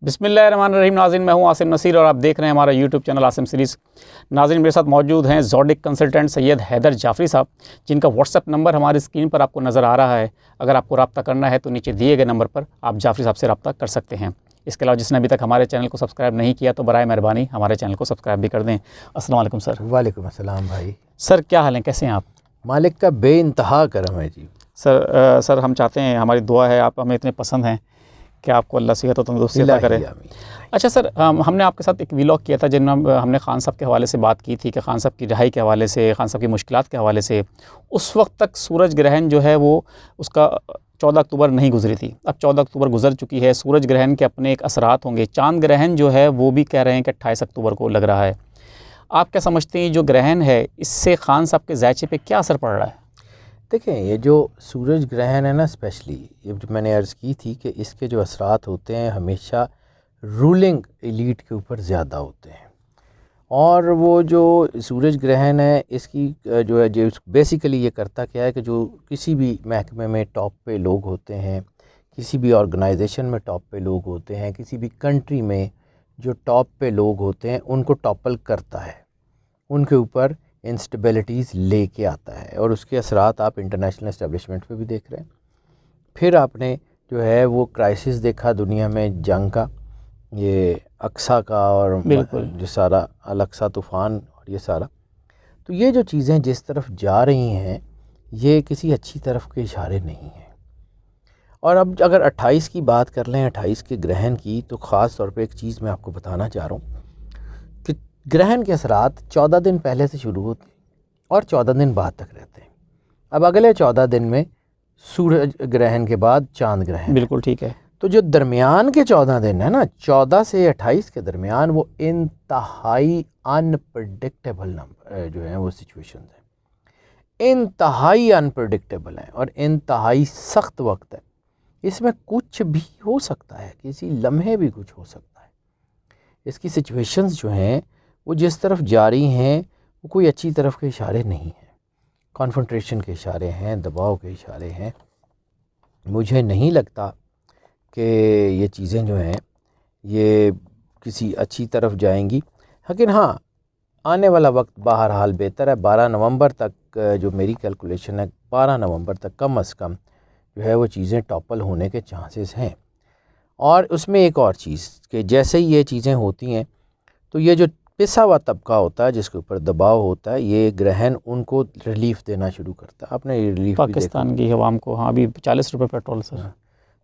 बिस्मिल्लाहिर्रहमानिर्रहीम। नाज़रीन, मैं हूं आसिम नसीर और आप देख रहे हैं हमारा यूट्यूब चैनल आसिम सीरीज़। नाज़रीन, मेरे साथ मौजूद हैं ज़ोडिक कंसल्टेंट सैयद हैदर जाफ़री साहब, जिनका व्हाट्सएप नंबर हमारी स्क्रीन पर आपको नज़र आ रहा है। अगर आपको रब्ता करना है तो नीचे दिए गए नंबर पर आप जाफ़री साहब से रब्ता कर सकते हैं। इसके अलावा जिसने अभी तक हमारे चैनल को सब्सक्राइब नहीं किया तो बराए मेहरबानी हमारे चैनल को सब्सक्राइब भी कर दें। अस्सलाम वालेकुम सर। वालेकुम अस्सलाम भाई। सर क्या हाल है, कैसे हैं आप? मालिक का बेइंतहा करम है जी। सर हम चाहते हैं, हमारी दुआ है, आप हमें इतने पसंद हैं कि आपको अल्लाह सेहत और तंदुरुस्ती अता करे। अच्छा सर, हमने आपके साथ एक व्लॉग किया था जिनमें हमने खान साहब के हवाले से बात की थी कि खान साहब की रिहाई के हवाले से, खान साहब की मुश्किलात के हवाले से। उस वक्त तक सूरज ग्रहण जो है वो उसका 14 अक्टूबर नहीं गुजरी थी। अब 14 अक्टूबर गुजर चुकी है। सूरज ग्रहण के अपने एक असरात होंगे। चाँद ग्रहण जो है वो भी कह रहे हैं कि 28 अक्टूबर को लग रहा है। आप क्या समझते हैं जो ग्रहण है इससे खान साहब के ज़ायचे पे क्या असर पड़ रहा है? देखें, ये जो सूरज ग्रहण है ना, स्पेशली ये जो मैंने अर्ज़ की थी कि इसके जो असरात होते हैं हमेशा रूलिंग एलीट के ऊपर ज़्यादा होते हैं। और वो जो सूरज ग्रहण है इसकी जो है जो बेसिकली ये करता क्या है कि जो किसी भी महकमे में टॉप पे लोग होते हैं, किसी भी ऑर्गेनाइजेशन में टॉप पे लोग होते हैं, किसी भी कंट्री में जो टॉप पे लोग होते हैं उनको टॉपल करता है, उनके ऊपर इंस्टेबिलिटीज़ लेके आता है। और उसके असरात आप इंटरनेशनल इस्टेब्लिशमेंट पे भी देख रहे हैं। फिर आपने जो है वो क्राइसिस देखा दुनिया में, जंग का, ये अक्सा का, और जो सारा अल-अक्सा तूफ़ान और ये सारा। तो ये जो चीज़ें जिस तरफ जा रही हैं ये किसी अच्छी तरफ के इशारे नहीं हैं। और अब अगर 28 की बात कर लें, 28 के ग्रहण की, तो ख़ास तौर पे एक चीज़ मैं आपको बताना चाह रहा हूँ कि ग्रहण के असरात 14 दिन पहले से शुरू होते हैं और 14 दिन बाद तक रहते हैं। अब अगले 14 दिन में सूरज ग्रहण के बाद चांद ग्रहण। बिल्कुल ठीक है। तो जो दरमियान के 14 दिन है ना, 14 से 28 के दरमियान, वो इंतहाई अनप्रडिक्टेबल नंबर जो है वो सिचुएशंस हैं, इंतहाई अनप्रडिक्टेबल हैं और इंतहाई सख्त वक्त है। इसमें कुछ भी हो सकता है, किसी लम्हे भी कुछ हो सकता है। इसकी सिचुएशंस जो हैं वो जिस तरफ जारी हैं वो कोई अच्छी तरफ के इशारे नहीं हैं। कॉन्फ्रंट्रेशन के इशारे हैं, दबाव के इशारे हैं। मुझे नहीं लगता कि ये चीज़ें जो हैं ये किसी अच्छी तरफ जाएंगी। लेकिन हाँ, आने वाला वक्त बहरहाल बेहतर है। 12 नवंबर तक जो मेरी कैलकुलेशन है, 12 नवंबर तक कम से कम जो है वो चीज़ें टॉपल होने के चांसेस हैं। और उसमें एक और चीज़ कि जैसे ही ये चीज़ें होती हैं तो ये जो पिसा हुआ तबका होता है जिसके ऊपर दबाव होता है, ये ग्रहण उनको रिलीफ देना शुरू करता है। आपने रिलीफ पाकिस्तान की हवाम को, हाँ, अभी 40 रुपये पेट्रोल सर।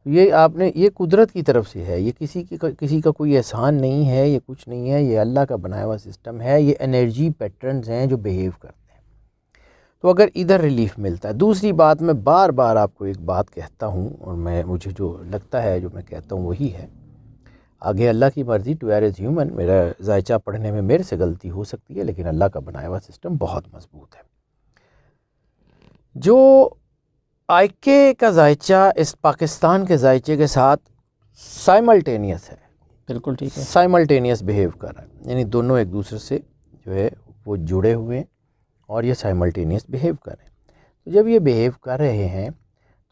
ये आपने, ये कुदरत की तरफ से है, ये किसी का कोई एहसान नहीं है, ये कुछ नहीं है, ये अल्लाह का बनाया हुआ सिस्टम है। ये एनर्जी पैटर्न्स हैं जो बिहेव करते हैं। तो अगर इधर रिलीफ मिलता है। दूसरी बात, मैं बार बार आपको एक बात कहता हूँ और मुझे जो लगता है, जो मैं कहता हूँ वही है, आगे अल्लाह की मर्ज़ी, टू एयर इज़ ह्यूमन। मेरा जायचा पढ़ने में मेरे से गलती हो सकती है, लेकिन अल्लाह का बनाया हुआ सिस्टम बहुत मजबूत है। जो आईके का जायचा इस पाकिस्तान के जायचे के साथ साइमल्टेनियस है, बिल्कुल ठीक है, साइमल्टेनियस बिहेव कर रहा है, यानी दोनों एक दूसरे से जो है वो जुड़े हुए हैं और ये साइमल्टेनियस बिहेव कर रहे हैं। तो जब ये बिहेव कर रहे हैं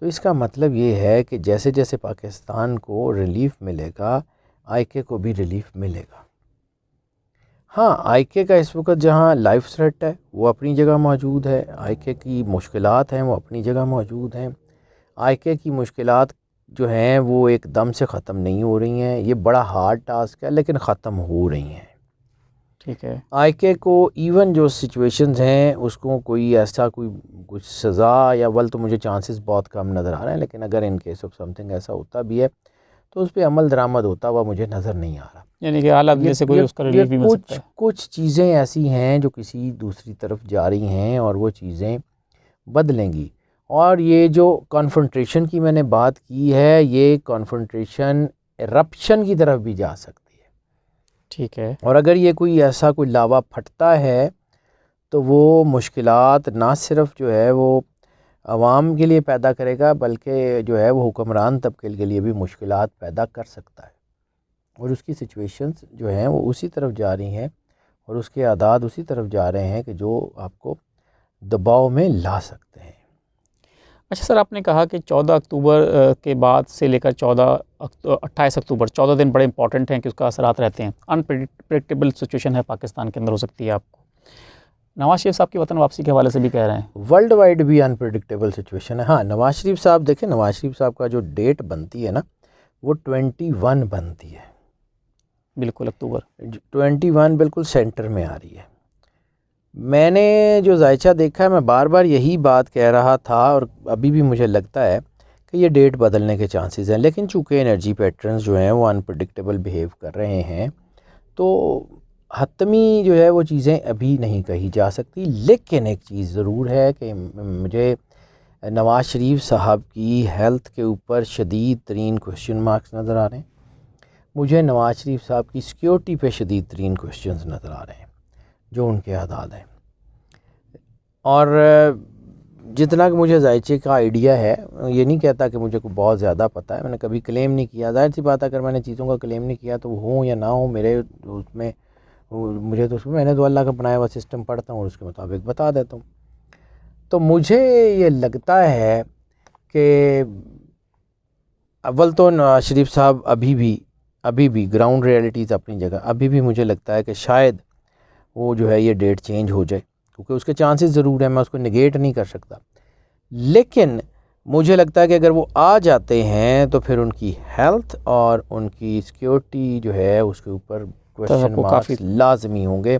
तो इसका मतलब ये है कि जैसे जैसे पाकिस्तान को रिलीफ मिलेगा, आईके को भी रिलीफ मिलेगा। हाँ, आईके का इस वक्त जहाँ लाइफ थ्रेट है वो अपनी जगह मौजूद है, आईके की मुश्किलात हैं वो अपनी जगह मौजूद हैं। आईके की मुश्किलात जो हैं वो एकदम से ख़त्म नहीं हो रही हैं। ये बड़ा हार्ड टास्क है लेकिन ख़त्म हो रही हैं। ठीक है। आईके को इवन जो सिचुएशंस हैं उसको कोई ऐसा कुछ सज़ा या वल, तो मुझे चांसेस बहुत कम नज़र आ रहे हैं, लेकिन अगर इन केस ऑफ समथिंग ऐसा होता भी है तो उस पर अमल दरामद होता हुआ मुझे नज़र नहीं आ रहा। यानी कि आला अदलिया से कोई उसका रिलीफ भी मिल सकता है। कुछ चीज़ें ऐसी हैं जो किसी दूसरी तरफ जा रही हैं और वो चीज़ें बदलेंगी। और ये जो कॉन्फ्रंट्रेशन की मैंने बात की है, ये कॉन्फ्रंट्रेशन एरप्शन की तरफ भी जा सकती है। ठीक है। और अगर ये कोई ऐसा कोई लावा फटता है तो वो मुश्किलात ना सिर्फ जो है वो आवाम के लिए पैदा करेगा, बल्कि जो है वो हुक्मरान तबके के लिए भी मुश्किलात पैदा कर सकता है। और उसकी सिचुएशंस जो हैं वो उसी तरफ जा रही हैं और उसके आदाद उसी तरफ जा रहे हैं कि जो आपको दबाव में ला सकते हैं। अच्छा सर, आपने कहा कि 14 अक्टूबर के बाद से लेकर 28 अक्टूबर 14 दिन बड़े इंपॉर्टेंट हैं कि उसका असरात रहते हैं। अनप्रेडिक्टेबल सिचुएशन है पाकिस्तान के अंदर, हो सकती है आपको। नवाज शरीफ साहब की वतन वापसी के हवाले से भी कह रहे हैं। वर्ल्ड वाइड भी अनप्रेडिक्टेबल सिचुएशन है। हाँ, नवाज शरीफ साहब देखें, नवाज शरीफ साहब का जो डेट बनती है ना, वो 21 बनती है। बिल्कुल, अक्टूबर 21 बिल्कुल सेंटर में आ रही है। मैंने जो जायचा देखा है, मैं बार बार यही बात कह रहा था और अभी भी मुझे लगता है कि ये डेट बदलने के चांसेस हैं, लेकिन चूँकि एनर्जी पैटर्न्स जो हैं वो अनप्रेडिक्टेबल बिहेव कर रहे हैं, तो हतमी जो है वो चीज़ें अभी नहीं कही जा सकती। लेकिन एक चीज़ ज़रूर है कि मुझे नवाज़ शरीफ साहब की हेल्थ के ऊपर शदीद तरीन क्वेश्चन मार्क्स नज़र आ रहे हैं। मुझे नवाज़ शरीफ साहब की सिक्योरिटी पे शदीद तरीन क्वेश्चंस नज़र आ रहे हैं जो उनके आदाद हैं। और जितना कि मुझे जायचे का आइडिया है, ये नहीं कहता कि मुझे को बहुत ज़्यादा पता है, मैंने कभी क्लेम नहीं किया। जाहिर सी बात है, अगर मैंने चीज़ों का क्लेम नहीं किया तो हो या ना हो, मेरे उसमें मुझे तो उसमें मैंने तो अल्लाह का बनाया हुआ सिस्टम पढ़ता हूँ और उसके मुताबिक बता देता हूँ। तो मुझे ये लगता है कि अव्वल तो नवाज शरीफ साहब अभी भी ग्राउंड रियलिटीज़ अपनी जगह, अभी भी मुझे लगता है कि शायद वो जो है ये डेट चेंज हो जाए, क्योंकि उसके चांसेस ज़रूर हैं, मैं उसको निगेट नहीं कर सकता। लेकिन मुझे लगता है कि अगर वो आ जाते हैं तो फिर उनकी हेल्थ और उनकी सिक्योरिटी जो है उसके ऊपर क्वेश्चन मार्क्स लाजमी होंगे।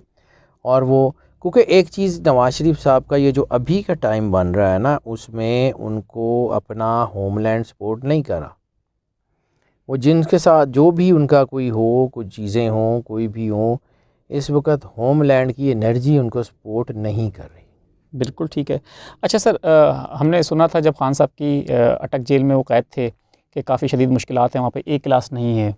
और वो क्योंकि एक चीज़ नवाज शरीफ साहब का ये जो अभी का टाइम बन रहा है ना, उसमें उनको अपना होमलैंड सपोर्ट नहीं करा। वो जिनके साथ जो भी उनका कोई हो, कुछ चीज़ें हों, कोई भी हो, इस वक्त होमलैंड की एनर्जी उनको सपोर्ट नहीं कर रही। बिल्कुल ठीक है। अच्छा सर, हमने सुना था जब खान साहब की अटक जेल में वो कैद थे कि काफ़ी शदीद मुश्किलात हैं वहाँ पे, ए क्लास नहीं है,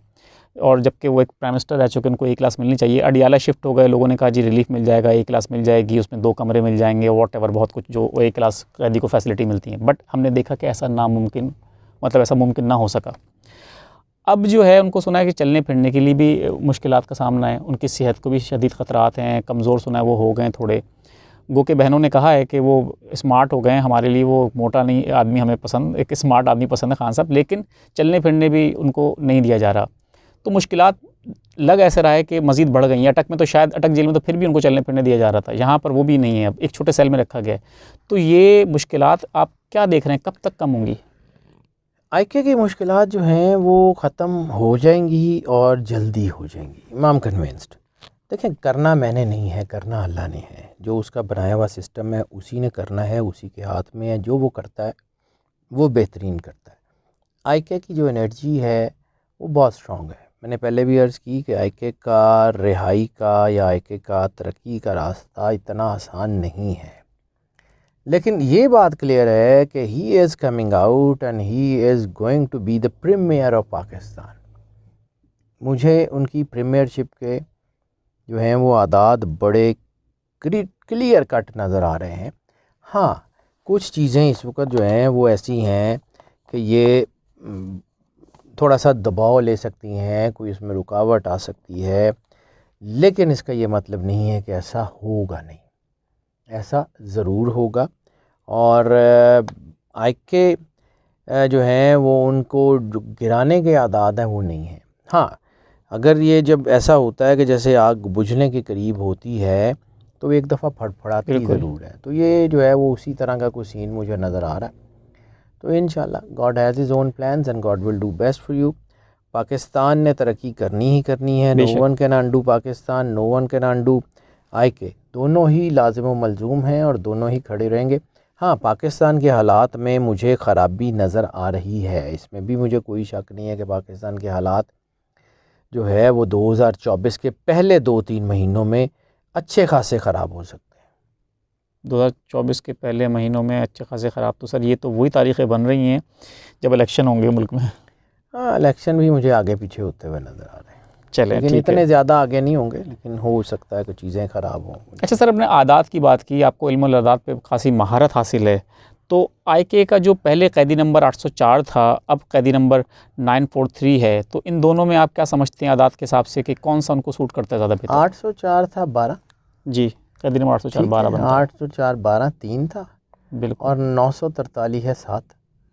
और जबकि वो एक प्राइम मिनिस्टर रह चुके, उनको ए क्लास मिलनी चाहिए। अडियाला शिफ्ट हो गए, लोगों ने कहा जी रिलीफ मिल जाएगा, ए क्लास मिल जाएगी, उसमें 2 कमरे मिल जाएंगे, वॉटएवर, बहुत कुछ जो ए क्लास कैदी को फैसिलिटी मिलती है। बट हमने देखा कि ऐसा नामुमकिन, मतलब ऐसा मुमकिन ना हो सका। अब जो है उनको सुना है कि चलने फिरने के लिए भी मुश्किलात का सामना है, उनकी सेहत को भी शदीद ख़तरात हैं, कमज़ोर सुना है वो हो गए थोड़े। गो के बहनों ने कहा है कि वो स्मार्ट हो गए हैं, हमारे लिए वो मोटा नहीं आदमी हमें पसंद, एक स्मार्ट आदमी पसंद है खान साहब, लेकिन चलने फिरने भी उनको नहीं दिया जा रहा। तो मुश्किलात लग ऐसे रहा है कि मज़ीद बढ़ गई हैं। अटक में तो शायद, अटक जेल में तो फिर भी उनको चलने फिरने दिया जा रहा था, यहाँ पर वो भी नहीं है, अब एक छोटे सेल में रखा गया है। तो ये मुश्किलात आप क्या देख रहे हैं, कब तक कम होंगी? आईके की मुश्किलात जो हैं वो ख़त्म हो जाएंगी और जल्दी हो जाएंगी, आई एम कन्विंस्ड। देखें, करना मैंने नहीं है, करना अल्लाह ने है। जो उसका बनाया हुआ सिस्टम है उसी ने करना है, उसी के हाथ में है। जो वो करता है वो बेहतरीन करता है। आईके की जो एनर्जी है वो बहुत स्ट्रॉन्ग है। मैंने पहले भी अर्ज़ की कि आईके का रिहाई का या आईके का तरक्की का रास्ता इतना आसान नहीं है। लेकिन ये बात क्लियर है कि he is coming out and he is going to be the premier of Pakistan. मुझे उनकी प्रीमियरशिप के जो हैं वो आदाद बड़े क्लियर कट नज़र आ रहे हैं। हाँ, कुछ चीज़ें इस वक्त जो हैं वो ऐसी हैं कि ये थोड़ा सा दबाव ले सकती हैं, कोई इसमें रुकावट आ सकती है, लेकिन इसका ये मतलब नहीं है कि ऐसा होगा नहीं, ऐसा ज़रूर होगा। और आईके जो हैं वो उनको जो गिराने के आदात हैं वो नहीं हैं। हाँ, अगर ये जब ऐसा होता है कि जैसे आग बुझने के करीब होती है तो एक दफ़ा फड़फड़ाती ज़रूर है, तो ये जो है वो उसी तरह का कोई सीन मुझे नज़र आ रहा है। तो इंशाल्लाह God has his own plans and God will do best for you. Pakistan ने तरक्की करनी ही करनी है। No one can undo Pakistan, no one can undo IK. दोनों ही लाजिम व मलजूम हैं और दोनों ही खड़े रहेंगे। हाँ, पाकिस्तान के हालात में मुझे ख़राबी नज़र आ रही है, इसमें भी मुझे कोई शक नहीं है कि पाकिस्तान के हालात जो है वो 2024 के पहले 2-3 महीनों में अच्छे खासे ख़राब हो सकते हैं। 2024 के पहले महीनों में अच्छे खासे ख़राब, तो सर ये तो वही तारीखें बन रही हैं जब इलेक्शन होंगे मुल्क में। हाँ, इलेक्शन भी मुझे आगे पीछे होते हुए नज़र आ रहे हैं। चलें, लेकिन इतने ज़्यादा आगे नहीं होंगे, लेकिन हो सकता है कि चीज़ें ख़राब हों। अच्छा सर, अपने आदात की बात की, आपको इल्मुल आदात पे खासी महारत हासिल है, तो आईके का जो पहले कैदी नंबर 804 था, अब कैदी नंबर 943 है, तो इन दोनों में आप क्या समझते हैं आदात के हिसाब से कि कौन सा उनको सूट करता है ज़्यादा बेहतर? 804 था 12 जी, कैदी नंबर 804 12 बनता है। 804 12 3 था बिल्कुल। और 943 है 7,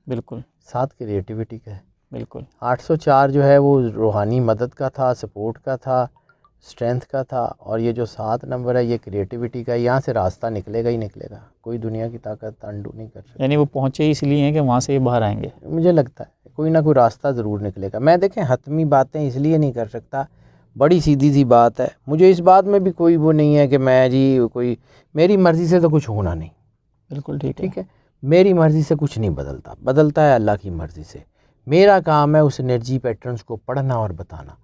बिल्कुल 7 क्रिएटिविटी का है। बिल्कुल 804 जो है वो रूहानी मदद का था, सपोर्ट का था, स्ट्रेंथ का था। और ये जो 7 नंबर है ये क्रिएटिविटी का है। यहाँ से रास्ता निकलेगा ही निकलेगा, कोई दुनिया की ताकत अंडू नहीं कर सकती। यानी वो पहुँचे ही इसलिए हैं कि वहाँ से ये बाहर आएंगे। मुझे लगता है कोई ना कोई रास्ता ज़रूर निकलेगा। मैं देखें हतमी बातें इसलिए नहीं कर सकता, बड़ी सीधी सी बात है। मुझे इस बात में भी कोई वो नहीं है कि मैं जी कोई, मेरी मर्ज़ी से तो कुछ होना नहीं। बिल्कुल ठीक है। मेरी मर्ज़ी से कुछ नहीं बदलता, बदलता है अल्लाह की मर्ज़ी से। मेरा काम है उस एनर्जी पैटर्न्स को पढ़ना और बताना।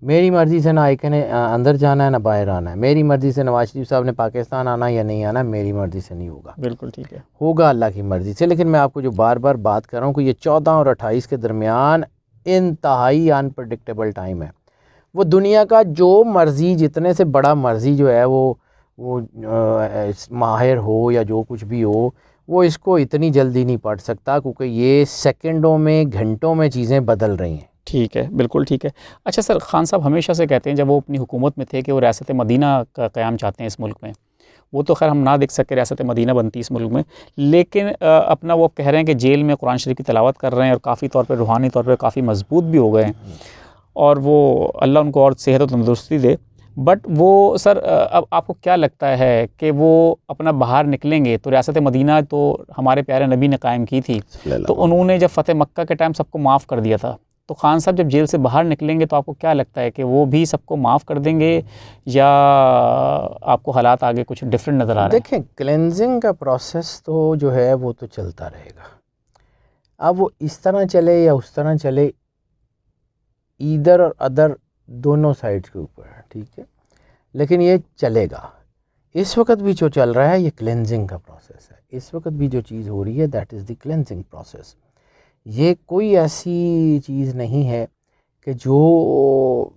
मेरी मर्ज़ी से ना आइकन ने अंदर जाना है ना बाहर आना है। मेरी मर्ज़ी से नवाज शरीफ साहब ने पाकिस्तान आना या नहीं आना, मेरी मर्ज़ी से नहीं होगा। बिल्कुल ठीक है। होगा अल्लाह की मर्ज़ी से। लेकिन मैं आपको जो बार बार बात कर रहा हूँ कि ये 14 और 28 के दरमियान इंतहाई अनप्रडिक्टेबल टाइम है। वो दुनिया का जो मर्ज़ी, जितने से बड़ा मर्ज़ी जो है वो माहिर हो या जो कुछ भी हो, वो इसको इतनी जल्दी नहीं पढ़ सकता, क्योंकि ये सेकंडों में घंटों में चीज़ें बदल रही हैं। ठीक है, बिल्कुल ठीक है। अच्छा सर, खान साहब हमेशा से कहते हैं जब वो अपनी हुकूमत में थे कि वो रियासत मदीना का क़याम चाहते हैं इस मुल्क में। वो तो खैर हम ना देख सके रियासत मदीना बनती इस मुल्क में, लेकिन अपना वो कह रहे हैं कि जेल में कुरान शरीफ की तिलावत कर रहे हैं और काफ़ी तौर पे रूहानी तौर पे काफ़ी मजबूत भी हो गए हैं, और वो अल्लाह उनको और सेहत और तंदुरुस्ती दे। बट वो सर अब आपको क्या लगता है कि वो अपना बाहर निकलेंगे तो रियासत मदीना तो हमारे प्यारे नबी ने कायम की थी, तो उन्होंने जब फ़तेह मक्का के टाइम सबको माफ़ कर दिया था, तो खान साहब जब जेल से बाहर निकलेंगे तो आपको क्या लगता है कि वो भी सबको माफ़ कर देंगे या आपको हालात आगे कुछ डिफरेंट नज़र आ रहे हैं? देखें, क्लेंजिंग का प्रोसेस तो जो है वो तो चलता रहेगा। अब वो इस तरह चले या उस तरह चले, ईदर और अदर दोनों साइड्स के ऊपर है, ठीक है, लेकिन ये चलेगा। इस वक्त भी जो चल रहा है ये क्लेंजिंग का प्रोसेस है। इस वक्त भी जो चीज़ हो रही है that is the cleansing process. ये कोई ऐसी चीज़ नहीं है कि जो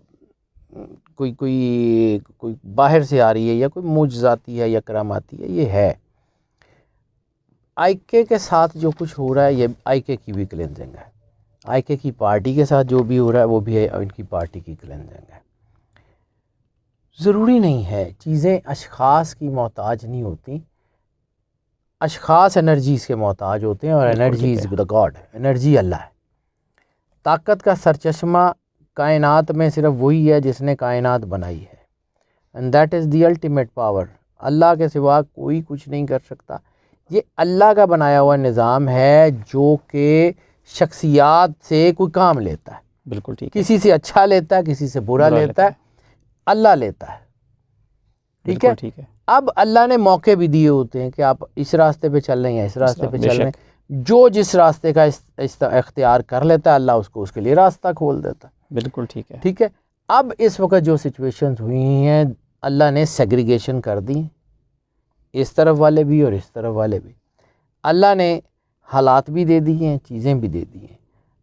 कोई बाहर से आ रही है या कोई मुजज़ाती है या करामाती है। ये है आईके के साथ जो कुछ हो रहा है, ये आईके की भी क्लेंजिंग है। आईके की पार्टी के साथ जो भी हो रहा है वो भी है इनकी पार्टी की क्लेंजिंग है। ज़रूरी नहीं है, चीज़ें अशख़ास की मोहताज नहीं होती, अशख़ास एनर्जीज़ के मोहताज होते हैं। और energy is the God, energy Allah है। ताकत का सरचश्मा कायनात में सिर्फ वही है जिसने कायनात बनाई है, and that is the ultimate power. Allah के सिवा कोई कुछ नहीं कर सकता। ये अल्लाह का बनाया हुआ निज़ाम है जो कि शख्सियात से कोई काम लेता है। बिल्कुल ठीक है। किसी से अच्छा लेता है, किसी से बुरा लेता है, अल्लाह लेता है, ठीक है। ठीक है। अब अल्लाह ने मौके भी दिए होते हैं कि आप इस रास्ते पे चल रहे हैं, इस रास्ते पे चल रहे हैं। जो जिस रास्ते का इख्तियार कर लेता है अल्लाह उसको उसके लिए रास्ता खोल देता है। बिल्कुल ठीक है। ठीक है। अब इस वक्त जो सिचुएशंस हुई हैं, अल्लाह ने सेग्रीगेशन कर दी, इस तरफ वाले भी और इस तरफ वाले भी। अल्लाह ने हालात भी दे दिए हैं, चीज़ें भी दे दी हैं।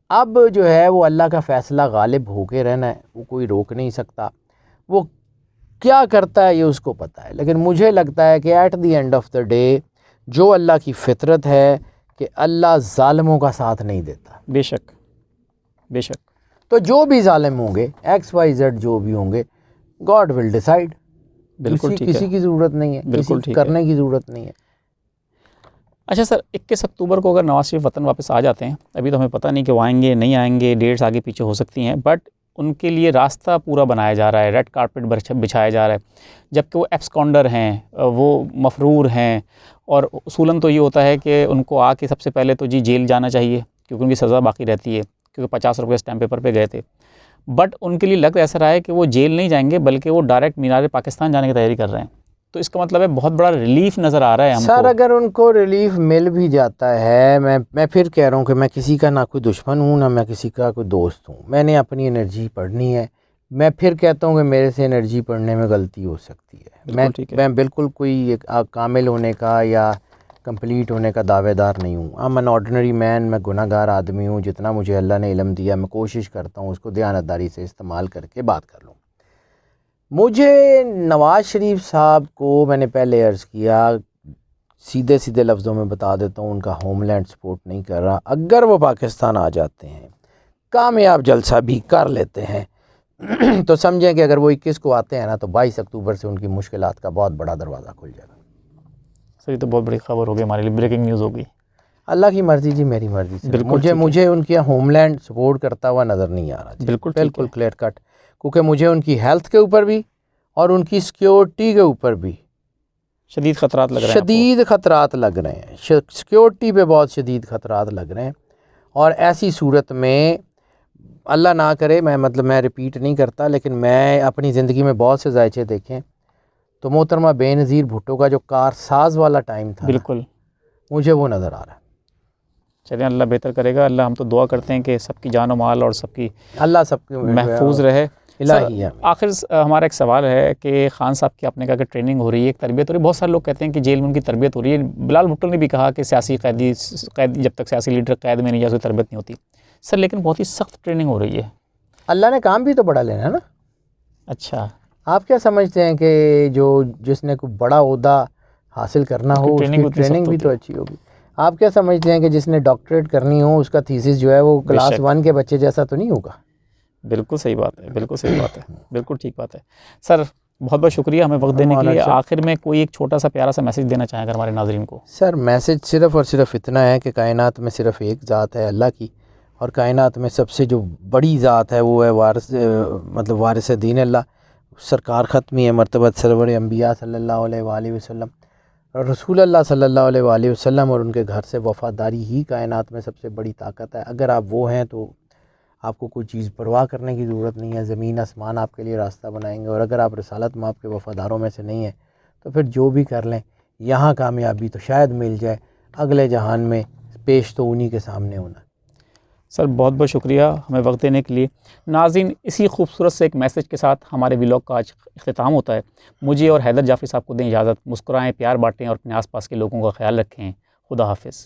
अब जो है वो अल्लाह का फ़ैसला गालिब होके रहना है, वो कोई रोक नहीं सकता। वो क्या करता है ये उसको पता है। लेकिन मुझे लगता है कि at the end of the day जो अल्लाह की फितरत है कि अल्लाह ज़ालिमों का साथ नहीं देता। बेशक बेशक। तो जो भी ज़ालिम होंगे, XYZ जो भी होंगे, गॉड विल डिसाइड। बिल्कुल ठीक है। किसी की ज़रूरत नहीं है, किसी करने की ज़रूरत नहीं है। अच्छा सर, 21 अक्टूबर को अगर नवाज शरीफ वतन वापस आ जाते हैं, अभी तो हमें पता नहीं कि वो आएंगे नहीं आएंगे, डेट्स आगे पीछे हो सकती हैं, बट उनके लिए रास्ता पूरा बनाया जा रहा है, रेड कारपेट बिछाया जा रहा है। जबकि वो एब्सकॉन्डर हैं, वो मफरूर हैं, और उसूलन तो ये होता है कि उनको आके सबसे पहले तो जी जेल जाना चाहिए, क्योंकि उनकी सज़ा बाकी रहती है, क्योंकि 50 रुपये स्टैम्प पेपर पे गए थे। बट उनके लिए लग ऐसा रहा है कि वो जेल नहीं जाएंगे, बल्कि वो डायरेक्ट मीनार पाकिस्तान जाने की तैयारी कर रहे हैं। तो इसका मतलब है बहुत बड़ा रिलीफ नज़र आ रहा है हमको। सर अगर उनको रिलीफ मिल भी जाता है, मैं फिर कह रहा हूँ कि मैं किसी का ना कोई दुश्मन हूँ ना मैं किसी का कोई दोस्त हूँ। मैंने अपनी एनर्जी पढ़नी है। मैं फिर कहता हूँ कि मेरे से एनर्जी पढ़ने में गलती हो सकती है। मैं बिल्कुल कोई कामिल होने का या कंप्लीट होने का दावेदार नहीं हूँ। I'm an ऑर्डिनरी मैन, मैं गुनाहगार आदमी हूँ। जितना मुझे अल्लाह ने इल्म दिया मैं कोशिश करता हूँ उसको दयानतदारी से इस्तेमाल करके बात कर लूँ। मुझे नवाज़ शरीफ साहब को मैंने पहले अर्ज़ किया, सीधे सीधे लफ्ज़ों में बता देता हूँ, उनका होमलैंड सपोर्ट नहीं कर रहा। अगर वो पाकिस्तान आ जाते हैं, कामयाब जलसा भी कर लेते हैं तो समझें कि अगर वो 21 को आते हैं ना तो 22 अक्टूबर से उनकी मुश्किलात का बहुत बड़ा दरवाज़ा खुल जाएगा। सर ये तो बहुत बड़ी खबर होगी हमारे लिए, ब्रेकिंग न्यूज़ होगी। अल्लाह की मर्ज़ी जी, मेरी मर्ज़ी से बिल्कुल मुझे उनके होमलैंड सपोर्ट करता हुआ नज़र नहीं आ रहा जी। बिल्कुल बिल्कुल क्लियर कट, क्योंकि मुझे उनकी हेल्थ के ऊपर भी और उनकी सिक्योरिटी के ऊपर भी शदीद ख़तरात लग रहे हैं। शदीद ख़तरात लग रहे हैं, सिक्योरिटी पे बहुत शदीद ख़तरात लग रहे हैं। और ऐसी सूरत में अल्लाह ना करे, मैं रिपीट नहीं करता, लेकिन मैं अपनी ज़िंदगी में बहुत से जायचे देखें, तो मोहतरमा बेनज़ीर भुट्टो का जो कारसाज वाला टाइम था, बिल्कुल मुझे वो नज़र आ रहा है। चलिए अल्लाह बेहतर करेगा। अल्लाह हम तो दुआ करते हैं कि सबकी जान और माल और सबकी अल्लाह सबके महफूज रहे। इलाही आखिर हमारा एक सवाल है कि खान साहब की आपने कहा कि ट्रेनिंग हो रही है, एक तरबियत हो रही है, बहुत सारे लोग कहते हैं कि जेल में उनकी तरबियत हो रही है। बिलाल भुट्टो ने भी कहा कि सियासी कैदी जब तक सियासी लीडर कैद में नहीं जाए उसकी तरबियत नहीं होती। सर लेकिन बहुत ही सख्त ट्रेनिंग हो रही है। अल्लाह ने काम भी तो बड़ा लेना है ना। अच्छा, आप क्या समझते हैं कि जिसने कोई बड़ा ओहदा हासिल करना हो उसकी ट्रेनिंग भी तो अच्छी होगी। आप क्या समझते हैं कि जिसने डॉक्टरेट करनी हो उसका थीसिस जो है वो क्लास 1 के बच्चे जैसा तो नहीं होगा। बिल्कुल सही बात है, बिल्कुल सही बात है, बिल्कुल ठीक बात है। सर बहुत बहुत शुक्रिया हमें वक्त देने के लिए। आखिर में कोई एक छोटा सा प्यारा सा मैसेज देना चाहें अगर हमारे नाज़रीन को। सर मैसेज सिर्फ़ और सिर्फ इतना है कि कायनात में सिर्फ़ एक ज़ात है अल्लाह की, और कायनात में सबसे जो बड़ी ज़ात है वो है वारिस दीन अल्लाह, सरकार ख़त्मी है मरतबत सरवर अंबिया सल्लल्लाहु अलैहि वसल्लम, और रसूल अल्लाह सल्लल्लाहु अलैहि वसल्लम और उनके घर से वफ़ादारी ही कायनात में सबसे बड़ी ताकत है। अगर आप वो हैं तो आपको कोई चीज़ परवाह करने की ज़रूरत नहीं है, ज़मीन आसमान आपके लिए रास्ता बनाएंगे। और अगर आप रिसालत माप के वफ़ादारों में से नहीं हैं तो फिर जो भी कर लें, यहाँ कामयाबी तो शायद मिल जाए, अगले जहान में पेश तो उन्हीं के सामने होना। सर बहुत बहुत शुक्रिया हमें वक्त देने के लिए। नाज़रीन इसी खूबसूरत से एक मैसेज के साथ हमारे व्लॉग का आज इख्तिताम होता है। मुझे और हैदर जाफ़री साहब को दें इजाज़त। मुस्कुराएं, प्यार बाँटें और अपने आसपास के लोगों का ख्याल रखें। खुदा हाफिज़।